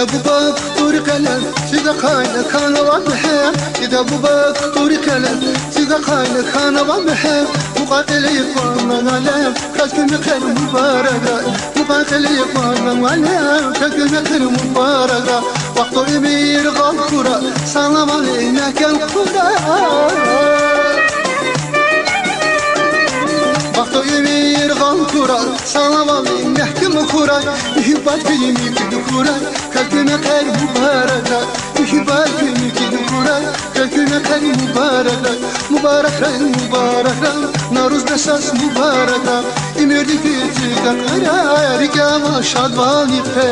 إذا بوبك طوري قلم سيدا خاينة كان وضحك إذا بوبك طوري قلم سيدا خاينة كان وضحك مقاتل يقوانا غلام كاكم خير مبارك مقاتل يقوانا غلام كاكم خير مبارك وقت يمير غالكرة سلام علينا كالكرة وقت يمير غالكرة سلام علينا كالكرة يهبط يمير كالكرة كاكم خير مبارك يهبط يمير كالكرة كاكم خير مبارك مبارك مبارك نوروز بساس مبارك امیر دیگه قرار رگم شادوانی په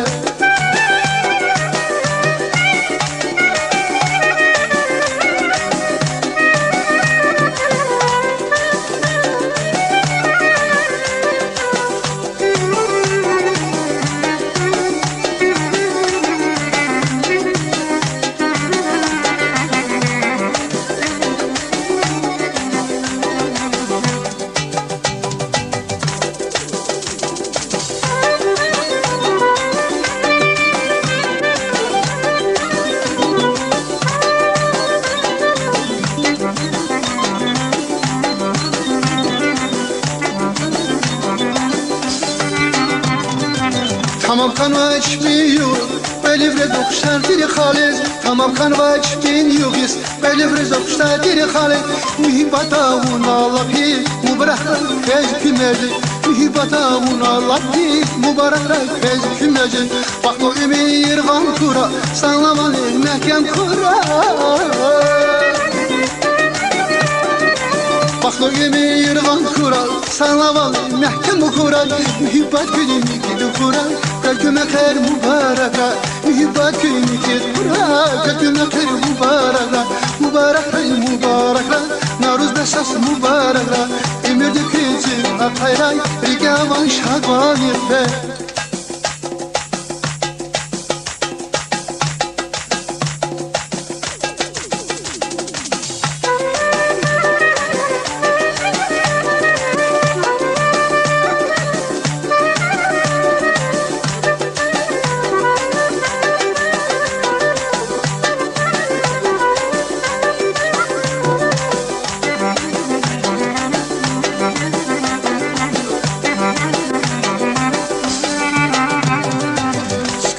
Tamam kanvaç miyor, belivre dokuşlar diri xaliz. Tamam kanvaç miyor biz, belivre dokuşlar diri xaliz. Mühibbata unalapi, mübarekler kez kümeci. Mühibbata unalapi, mübarekler kez kümeci. Bak o ümir gankura, sanlamalı mekan kura. Bak o ümir gankura, sanlamalı mekan kura. Mühibbat günümü gidi kura. كلكم خير مباركة يهبك يمكن براك كلكم خير مباركة مبارك مبارك نوروز بساس مبارك امیر دکیتی اقایرای رگم شادوانی به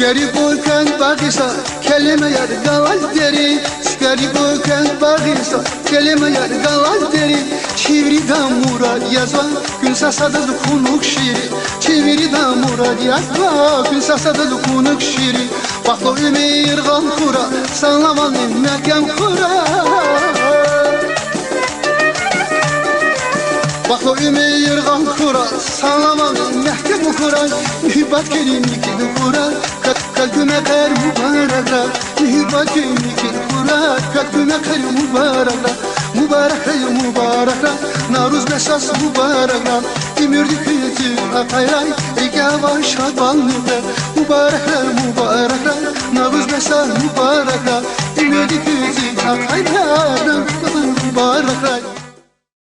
سكري بوكان باغيسا كلمة يرقال ديري سكري بوكان باغيسا كلمة يرقال ديري شيري دا مراد يزوا كن ساسادا دكونك شيري شيري دا مراد يزوا كن ساسادا دكونك شيري وقتو امير غنكورا سلام مكان كورا وقتو امير غنكورا سلام محكم كورا يهبط كريمي كده كورا كلكم خير مبارك يهبط كريمي كده كورا كلكم خير مبارك مبارك مبارك نوروز بساس مبارك امیر دیگه اقایرای رگم شادوانی به مبارک مبارک نوروز بساس مبارک امیر دیگه اقایرای مبارک